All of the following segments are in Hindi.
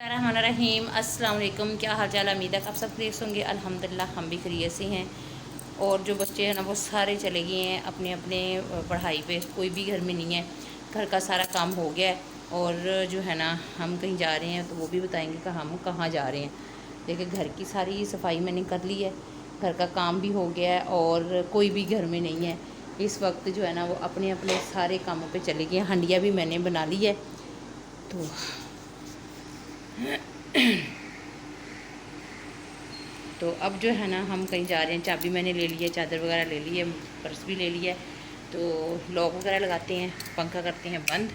रहीम अस्सलाम वालेकुम। क्या हाल चाल, उम्मीद है आप सब खरीस होंगे। अल्हम्दुलिल्लाह हम भी खरीत से हैं। और जो बच्चे हैं ना वो सारे चले गए हैं अपने अपने पढ़ाई पे, कोई भी घर में नहीं है। घर का सारा काम हो गया है और जो है ना हम कहीं जा रहे हैं तो वो भी बताएंगे कि हम कहाँ जा रहे हैं। देखिए घर की सारी सफाई मैंने कर ली है, घर का काम भी हो गया है और कोई भी घर में नहीं है इस वक्त। जो है ना वो अपने अपने सारे कामों पे चले गए। हंडिया भी मैंने बना ली है। तो तो अब जो है ना हम कहीं जा रहे हैं। चाबी मैंने ले ली है, चादर वगैरह ले ली है, पर्स भी ले लिया है। तो लॉक वगैरह लगाते हैं, पंखा करते हैं बंद।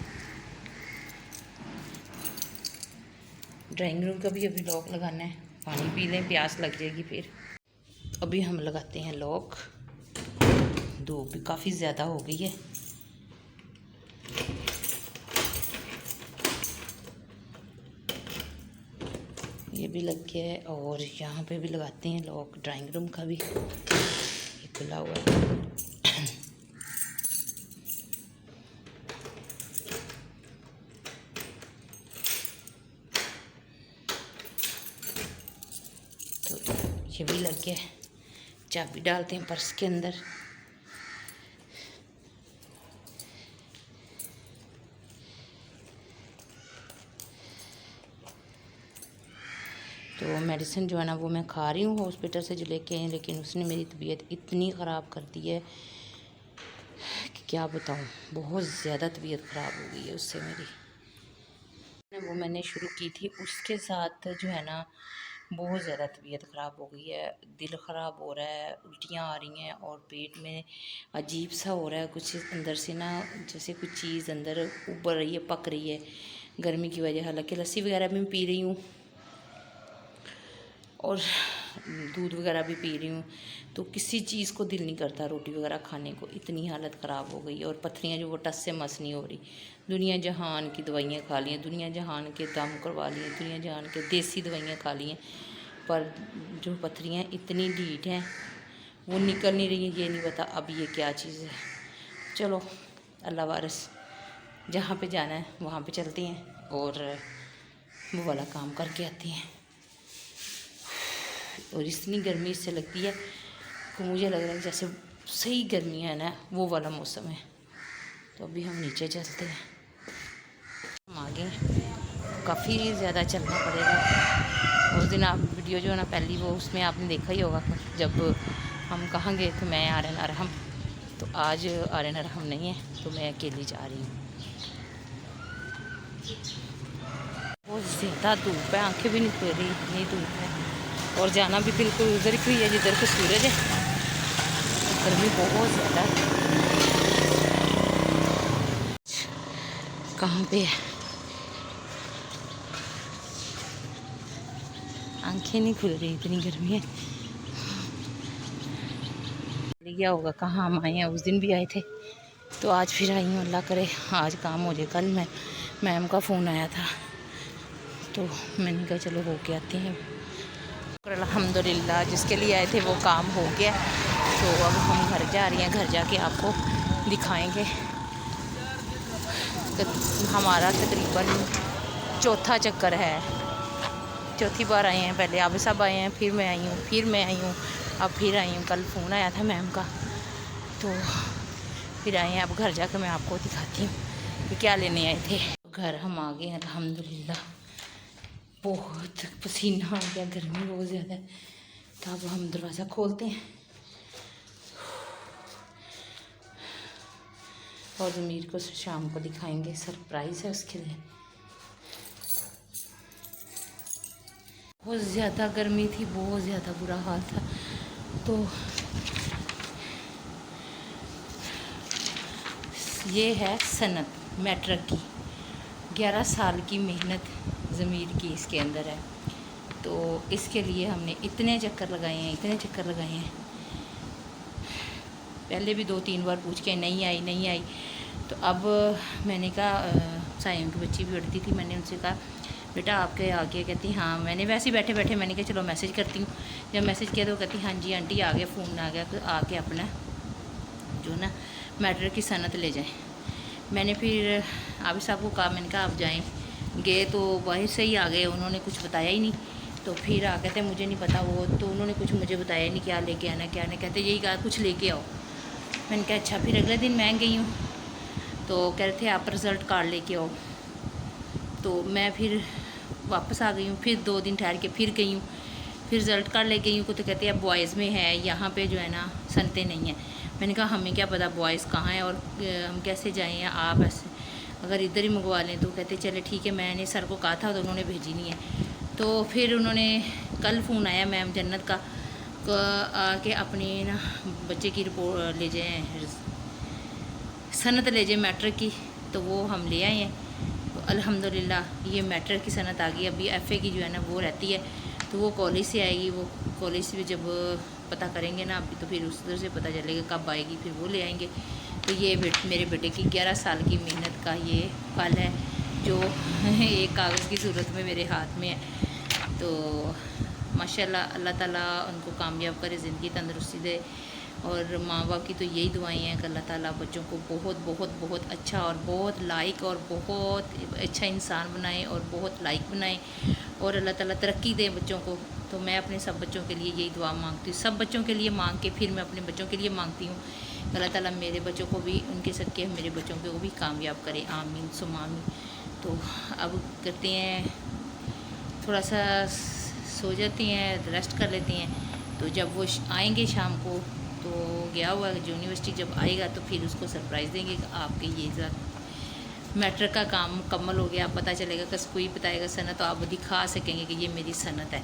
ड्राइंग रूम का भी अभी लॉक लगाना है, पानी पी लें, प्यास लग जाएगी फिर। अभी हम लगाते हैं लॉक। धूप भी काफ़ी ज़्यादा हो गई है। ये भी लग गया है और यहाँ पे भी लगाते हैं लॉक। ड्राइंग रूम का भी ये खुला हुआ है। तो ये भी लग गया है। चाबी डालते हैं पर्स के अंदर। तो मेडिसिन जो है ना वो मैं खा रही हूँ हॉस्पिटल से जो लेके आए, लेकिन उसने मेरी तबीयत इतनी ख़राब कर दी है कि क्या बताऊँ। बहुत ज़्यादा तबीयत ख़राब हो गई है उससे मेरी। वो मैंने शुरू की थी, उसके साथ जो है ना बहुत ज़्यादा तबीयत ख़राब हो गई है। दिल ख़राब हो रहा है, उल्टियाँ आ रही हैं और पेट में अजीब सा हो रहा है कुछ अंदर से ना, जैसे कुछ चीज़ अंदर उबर रही है, पक रही है गर्मी की वजह। हालांकि लस्सी वगैरह भी पी रही हूँ और दूध वगैरह भी पी रही हूँ, तो किसी चीज़ को दिल नहीं करता रोटी वगैरह खाने को। इतनी हालत ख़राब हो गई और पत्थरियाँ जो वो टस से मस नहीं हो रही। दुनिया जहान की दवाइयाँ खा ली हैं, दुनिया जहान के दम करवा लिए, दुनिया जहान के देसी दवाइयाँ खा ली हैं, पर जो पत्थरियाँ इतनी ढीठ हैं वो निकल नहीं रही हैं। ये नहीं पता अब ये क्या चीज़ है। चलो अल्लाह वारिस, जहाँ पे जाना है वहाँ पे चलते हैं और वो वाला काम करके आते हैं। और इतनी गर्मी इससे लगती है कि मुझे लग रहा है जैसे सही गर्मी है ना, वो वाला मौसम है। तो अभी हम नीचे चलते हैं। हम आगे काफ़ी ज़्यादा चलना पड़ेगा। उस दिन आप वीडियो जो है ना पहली, वो उसमें आपने देखा ही होगा जब हम कहाँ गए थे, मैं आर्यन अरहम। तो आज आर्यन अरहम नहीं है तो मैं अकेली जा रही हूँ। बहुत ज़्यादा धूप है, आंखें भी नहीं खुल रही, इतनी धूप है। और जाना भी बिल्कुल उधर की है जिधर को सूरज है। गर्मी बहुत ज़्यादा है। कहाँ पे है, आंखें नहीं खुल रही, इतनी गर्मी है। क्या होगा, कहाँ हम आए हैं, उस दिन भी आए थे तो आज फिर आई हूँ। अल्लाह करे आज काम हो जाए। कल मैम का फ़ोन आया था तो मैंने कहा चलो हो के आते हैं। अल्हम्दुलिल्लाह जिसके लिए आए थे वो काम हो गया। तो अब हम घर जा रही हैं, घर जाके आपको दिखाएंगे। हमारा तकरीबन चौथा चक्कर है, चौथी बार आए हैं। पहले आप सब आए हैं, फिर मैं आई हूँ, फिर मैं आई हूँ, अब फिर आई हूँ। कल फ़ोन आया था मैम का तो फिर आए हैं। अब घर जाकर मैं आपको दिखाती हूँ कि क्या लेने आए थे। घर हम आ गए हैं अल्हम्दुलिल्लाह। बहुत पसीना आ गया, गर्मी बहुत ज़्यादा है। तो अब हम दरवाज़ा खोलते हैं और ज़मीर को शाम को दिखाएंगे, सरप्राइज़ है उसके लिए। बहुत ज़्यादा गर्मी थी, बहुत ज़्यादा बुरा हाल था। तो ये है सनत मैट्रिक की, 11 साल की मेहनत ज़मीर की इसके अंदर है। तो इसके लिए हमने इतने चक्कर लगाए हैं, इतने चक्कर लगाए हैं। पहले भी 2-3 बार पूछ के नहीं आई। तो अब मैंने कहा, साइम की बच्ची भी उड़ती थी, मैंने उनसे कहा बेटा आपके आ गया। कहती हाँ। मैंने वैसे ही बैठे बैठे मैंने कहा चलो मैसेज करती हूँ। जब मैसेज किया तो कहती हाँ जी आंटी आ गया, फ़ोन आ गया, तो आके अपना जो ना मैट्रिक की सनत ले जाएं। मैंने फिर आप साहब को कहा, मैंने कहा आप जाएं गए तो बाहर से ही आ गए, उन्होंने कुछ बताया ही नहीं। तो फिर आ कहते मुझे नहीं पता वो, तो उन्होंने कुछ मुझे बताया नहीं क्या लेके आना क्या नहीं, कहते यही कहा कुछ लेके आओ। मैंने कहा अच्छा। फिर अगले दिन मैं गई हूँ तो कह रहे थे आप रिज़ल्ट कार्ड लेके आओ। तो मैं फिर वापस आ गई हूँ, फिर 2 दिन ठहर के फिर गई हूँ, फिर रिज़ल्ट कार्ड ले गई हूँ। तो कहते हैं अब बॉयज़ में है, यहाँ पे जो है ना सनते नहीं हैं। मैंने कहा हमें क्या पता बॉयज़ कहाँ हैं और हम कैसे जाएँ, आप ऐसे अगर इधर ही मंगवा लें। तो कहते चले ठीक है, मैंने सर को कहा था तो उन्होंने भेजी नहीं है। तो फिर उन्होंने कल फ़ोन आया मैम जन्नत का आके अपनी ना बच्चे की रिपोर्ट ले जाएँ, सनत ले जाए मैट्रिक की। तो वो हम ले आए हैं। तो अल्हम्दुलिल्लाह ये मैट्रिक की सनत आ गई। अभी एफ़ए की जो है ना वो रहती है, तो वो कॉलेज से आएगी। वो कॉलेज से जब पता करेंगे ना अभी, तो फिर उधर से पता चलेगा कब आएगी, फिर वो ले आएंगे। तो ये मेरे बेटे की 11 साल की मेहनत का ये फल है जो एक कागज़ की सूरत में मेरे हाथ में है। तो माशाल्लाह अल्लाह ताला उनको कामयाब करे, ज़िंदगी तंदुरुस्ती दे। और माँ बाप की तो यही दुआएं हैं कि अल्लाह ताला बच्चों को बहुत बहुत बहुत अच्छा और बहुत लाइक और बहुत अच्छा इंसान बनाए और बहुत लाइक बनाए, और अल्लाह ताला तरक्की दे बच्चों को। तो मैं अपने सब बच्चों के लिए यही दुआ मांगती हूँ, सब बच्चों के लिए मांग के फिर मैं अपने बच्चों के लिए मांगती हूँ अल्लाह ताला मेरे बच्चों को भी, उनके सदके मेरे बच्चों को भी कामयाब करे, आमीन सुम्मा आमीन। तो अब करते हैं थोड़ा सा सो जाती हैं, रेस्ट कर लेती हैं। तो जब वो आएंगे शाम को, तो गया हुआ यूनिवर्सिटी जब आएगा तो फिर उसको सरप्राइज़ देंगे कि आपके ये मैट्रिक का काम मुकम्मल हो गया। पता चलेगा कि कोई बताएगा सनत, तो आप दिखा सकेंगे कि ये मेरी सनत है।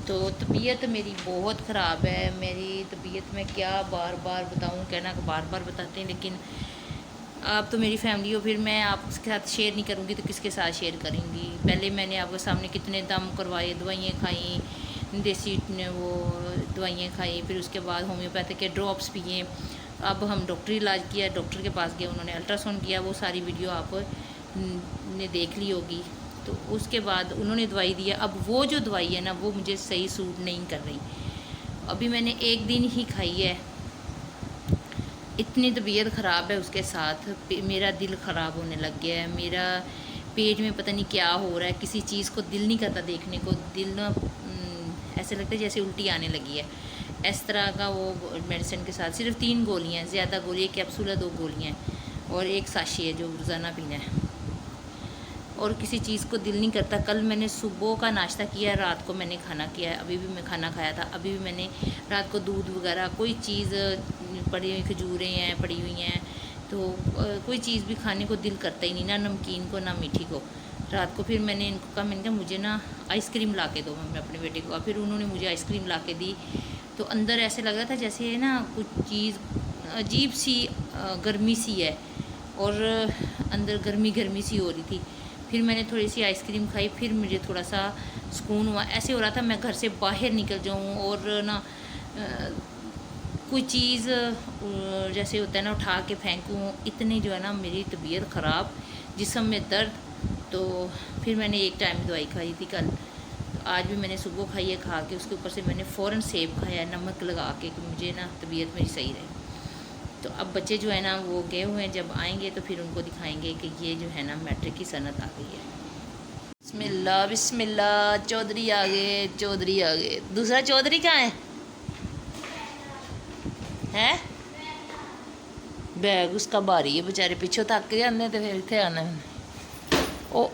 तो तबीयत मेरी बहुत ख़राब है। मेरी तबीयत में क्या बार बार बताऊँ, कहना कि बार बार बताते हैं, लेकिन आप तो मेरी फैमिली हो, फिर मैं आपके साथ शेयर नहीं करूँगी तो किसके साथ शेयर करूँगी। पहले मैंने आपके सामने कितने दम करवाए, दवाइयाँ खाई, देसी ने वो दवाइयाँ खाई, फिर उसके बाद होम्योपैथिक के ड्रॉप्स पिए। अब हम डॉक्टरी इलाज किया, डॉक्टर के पास गए, उन्होंने अल्ट्रासाउंड किया, वो सारी वीडियो आप ने देख ली होगी। तो उसके बाद उन्होंने दवाई दिया। अब वो जो दवाई है ना वो मुझे सही सूट नहीं कर रही। अभी मैंने 1 दिन ही खाई है, इतनी तबीयत ख़राब है उसके साथ, मेरा दिल ख़राब होने लग गया है। मेरा पेट में पता नहीं क्या हो रहा है, किसी चीज़ को दिल नहीं करता देखने को, दिल ना ऐसे लगता है जैसे उल्टी आने लगी है। इस तरह का वो मेडिसिन के साथ सिर्फ 3 गोलियाँ, ज़्यादा गोली, कैप्सूल है, 2 गोलियाँ और 1 साशी है जो रोज़ाना पीना है, और किसी चीज़ को दिल नहीं करता। कल मैंने सुबह का नाश्ता किया, रात को मैंने खाना किया है, अभी भी मैं खाना खाया था। अभी भी मैंने रात को दूध वगैरह कोई चीज़ पड़ी हुई, खजूरें हैं पड़ी हुई हैं, तो कोई चीज़ भी खाने को दिल करता ही नहीं, ना नमकीन को ना मीठी को। रात को फिर मैंने इनको कहा, मैंने कहा मुझे ना आइसक्रीम ला के दो, मैं अपने बेटे को। फिर उन्होंने मुझे आइसक्रीम ला के दी, तो अंदर ऐसे लग रहा था जैसे ना कुछ चीज़ अजीब सी गर्मी सी है, और अंदर गर्मी गर्मी सी हो रही थी। फिर मैंने थोड़ी सी आइसक्रीम खाई, फिर मुझे थोड़ा सा सुकून हुआ। ऐसे हो रहा था मैं घर से बाहर निकल जाऊँ और ना कोई चीज़ जैसे होता है ना उठा के फेंकूँ, इतनी जो है ना मेरी तबीयत ख़राब, जिस्म में दर्द। तो फिर मैंने एक टाइम दवाई खाई थी कल, तो आज भी मैंने सुबह खाई है। खा के उसके ऊपर से मैंने फ़ौरन सेब खाया नमक लगा के कि मुझे ना तबीयत मेरी सही रहे। तो अब बच्चे जो है ना वो गए हुए हैं, जब आएंगे तो फिर उनको दिखाएंगे कि ये जो है ना मैट्रिक की सनत आ गई है। बिस्मिल्लाह बिस्मिल्लाह, चौधरी आ गए, चौधरी आ गए। दूसरा चौधरी कहाँ है? हैं? बैग उसका भारी है बेचारे, पिछों तक के आने तो फिर इतने आना। ओ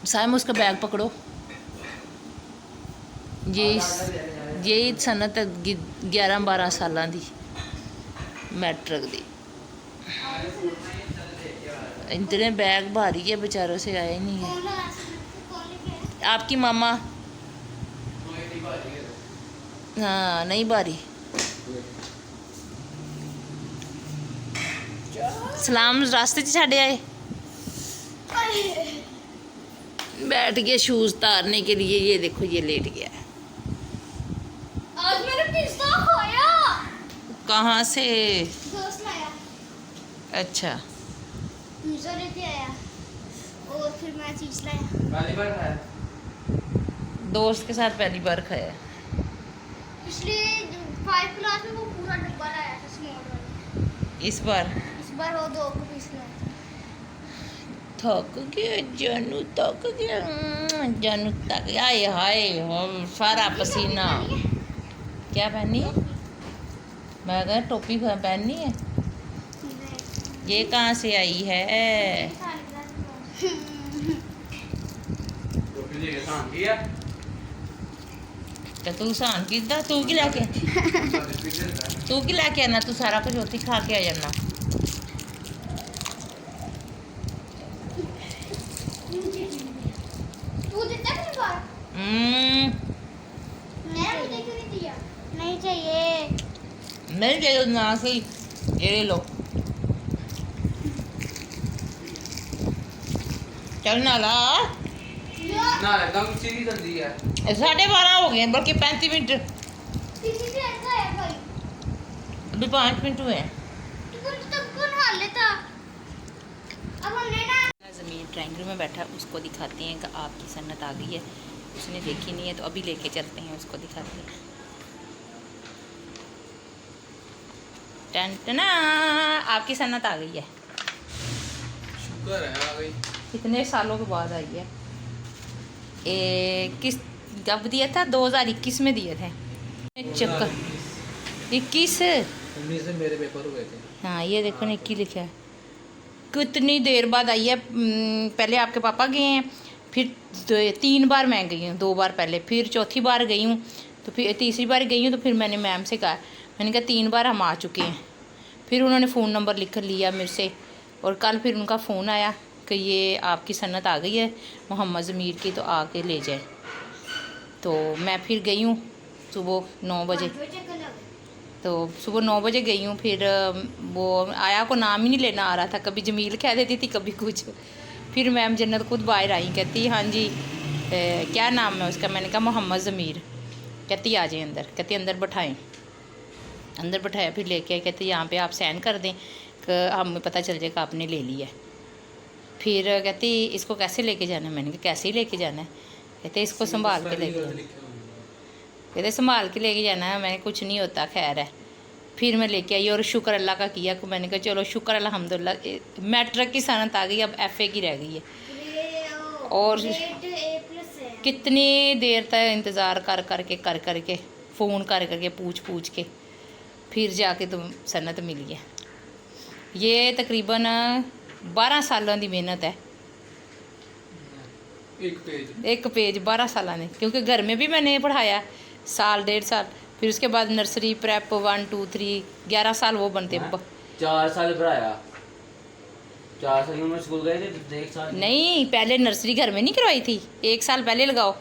साइम उसका बैग पकड़ो। यही सनत 11-12 साल की मैट्रिक दी। इतने बैग भारी है, बेचारों से आए नहीं है। आपकी मामा? हाँ नहीं भारी। सलाम रास्ते च छाड़े आए, बैठ गए शूज तारने के लिए। ये देखो ये लेट गया। आज मैंने पिज़्ज़ा खाया। कहाँ से? दोस्त लाया। अच्छा, पिज़्ज़ा लेके आया और फिर मैं चीज़ लाया। पहली बार खाया, दोस्त के साथ पहली बार खाया। पिछले 5 क्लास में वो पूरा डब्बा लाया था स्मॉल वाला। इस बार वो 2 पीस लाया था। थक गया जानू, थक गया जानू, थक गया। हाय हाय सारा पसीना। क्या पहनी है? मैं कहा टोपी पहननी है। ये कहाँ से आई है? तो तू सान किदा, तू की लैके आना? तू सारा कुछ उत्थे खा के आ जाना। नहीं चाहिए। नहीं चाहिए ना सही, ये ले लो। चल ना ला। ना लगता हूँ सीधी जल्दी है। 12:30 हो गए, बल्कि 35 मिनट, किसी से ऐसा है भाई? अभी 5 मिनट हुए हैं। तो कौन हाल लेता? अब हमने ना ज़मीन ड्राइंग रूम में बैठा, उसको दिखाते हैं कि आपकी सन्नत आ गई है। उसने देखी नहीं है तो अभी लेके चलते हैं, उसको दिखाते हैं। टन आपकी सन्नत आ गई है। शुक्र है आ गई। कितने सालों के बाद आई है। किस कब दिया था? 2021 में दिए थे। चक्कर 21 19 में मेरे पेपर हुए थे। हाँ ये देखो ना 21 लिखा है। कितनी देर बाद आई है। पहले आपके पापा गए हैं, फिर 3 बार मैं गई हूँ, 2 बार पहले, फिर चौथी बार गई हूँ, तो फिर तीसरी बार गई हूँ तो फिर मैंने मैम से कहा, मैंने कहा 3 बार हम आ चुके हैं। फिर उन्होंने फ़ोन नंबर लिख कर लिया मेरे से, और कल फिर उनका फ़ोन आया कि ये आपकी सन्नत आ गई है मोहम्मद ज़मीर की, तो आके ले जाए। तो मैं फिर गई हूँ सुबह 9 बजे, तो सुबह 9 बजे गई हूँ। फिर वो आया को नाम ही नहीं लेना आ रहा था, कभी जमील कह देती थी, कभी कुछ। फिर मैम जन्नत खुद बाहर आई, कहती हाँ जी क्या नाम है उसका? मैंने कहा मोहम्मद ज़मीर। कहती आ जाए अंदर, कहती अंदर बैठाएं। अंदर बैठाया, फिर लेके आए, कहती यहाँ पे आप साइन कर दें कि हमें पता चल जाएगा आपने ले लिया। फिर कहती इसको कैसे लेके जाना है? मैंने कहा कैसे ही लेके जाना है? कहते इसको संभाल के लेके जाना। कहते संभाल के लेके जाना है। मैंने कुछ नहीं होता, खैर है। फिर मैं लेके आई और शुक्र अल्लाह का किया कि मैंने कहा चलो शुक्र अल्हम्दुलिल्लाह मैट्रिक की सनत आ गई, अब FA की रह गई है। और कितनी देर तक इंतज़ार कर करके फ़ोन कर करके पूछ के फिर जाके तुम सनत मिली है। ये तकरीबन 12 सालों की मेहनत है। एक पेज 12 साल ने, क्योंकि घर में भी मैंने पढ़ाया साल 1.5 साल, फिर उसके बाद नर्सरी प्रेप 1 2 3 11 साल वो बनते। 4 साल पढ़ाया, 4 साल में स्कूल गए थे, 1 साल नहीं, पहले नर्सरी घर में नहीं करवाई थी, 1 साल पहले लगाओ,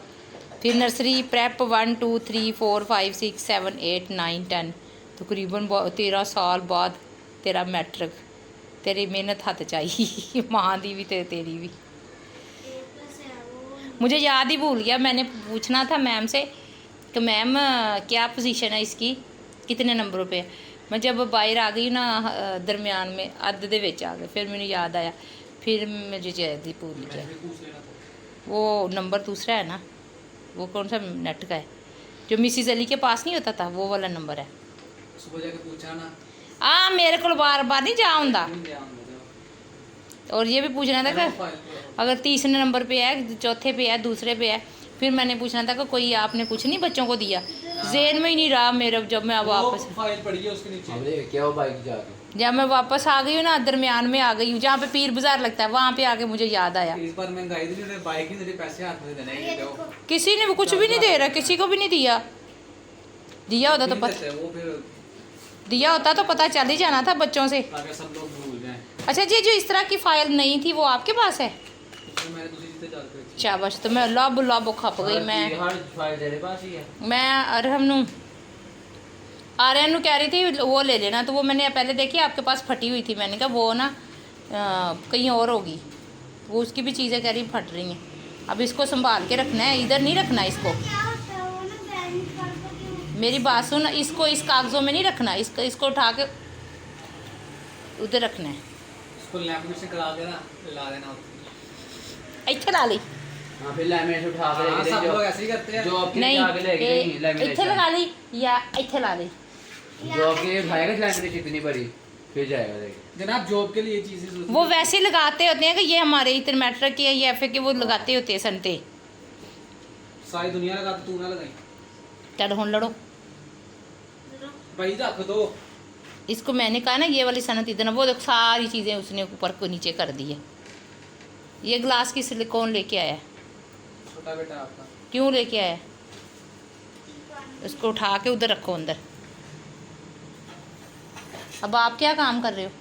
फिर नर्सरी प्रेप 1 2 3 4 5 6 7 8 9 10, तकरीबन 13 साल बाद तेरा मैट्रिक। तेरी मेहनत हथ चाहिए माँ दी भी तेरी भी। मुझे याद ही भूल गया, मैंने पूछना था मैम से कि मैम क्या पोजीशन है इसकी, कितने नंबरों पे है। मैं जब बाहर आ गई ना दरमियान में अद्ध दे विच आ गए, फिर मैंने याद आया, फिर मुझे याद ही भूल गया। वो नंबर दूसरा है ना, वो कौन सा नेट का है जो मिसिस अली के पास नहीं होता था, वो वाला नंबर है। सुबह जाके पूछा ना। मेरे को बार बार नहीं जा होंदा। और ये भी पूछना था कि अगर तीसरे नंबर पे है, चौथे पे है, दूसरे पे है, फिर मैंने पूछना था कि कोई आपने कुछ नहीं बच्चों को दिया, ज़हन में ही नहीं रहा मेरा। जब मैं वापस फाइल पड़ी है उसके नीचे, क्या हो बाइक जाके, जब मैं वापस आ गई हूँ ना, दरमियान में आ गई हूँ जहाँ पे पीर बाजार लगता है, वहाँ पे आके मुझे याद आया। इस बार महंगाई थी, बाइक नहीं, पैसे हाथ में देने ही दो। किसी ने कुछ भी नहीं दे रहा, किसी को भी नहीं दिया। दिया होता तो पता, वो फिर दिया होता तो पता चल ही जाना था बच्चों से। ताकि सब लोग भूल जाएं। अच्छा जी, जो इस तरह की फाइल नहीं थी वो आपके पास है? तो मैंने दूसरी चीज़ें चालू कर दी। शाबाश, तो मैं लब खप गई। मैं हर फाइल तेरे पास ही है। मैं आर्यन नू कह रही थी वो ले लेना, तो वो मैंने पहले देखी आपके पास फटी हुई थी, मैंने कहा वो ना कहीं और होगी, वो उसकी भी चीज़ें कह रही फट रही हैं। अब इसको संभाल के रखना है, इधर नहीं रखना इसको। मेरी बात सुन, इसको इस कागज़ों में नहीं रखना, इसको उठा के उधर रखना है। इसको लैमिनेशन करा देना, ला देना इत्थे ला ली। हां, फिर लैमिनेशन उठा के लेके सब लोग ऐसे ही करते हैं। जो आपके नहीं, आगे लेके नहीं लैमिनेशन इत्थे लगा ली या इत्थे ला ली। जो आपके उठाएगा लैमिनेशन इतनी बड़ी, फिर जाएगा देखिए। जनाब जॉब के लिए चीजें सोचते वो हैं। वैसे लगाते होते हैं कि ये हमारे इतने मैट्रिक के ये एफ के वो लगाते होते हैं संते। सारी दुनिया लगा तू ना लगाई चल हुन लड़ो। भाई रख दो। इसको मैंने कहा ना ये वाली सनत इतना, वो देखो सारी चीज़ें उसने ऊपर को नीचे कर दी है। ये ग्लास की सिलिकॉन लेके आया है। छोटा बेटा आपका क्यों लेके आया है? इसको उठा के उधर रखो अंदर। अब आप क्या काम कर रहे हो?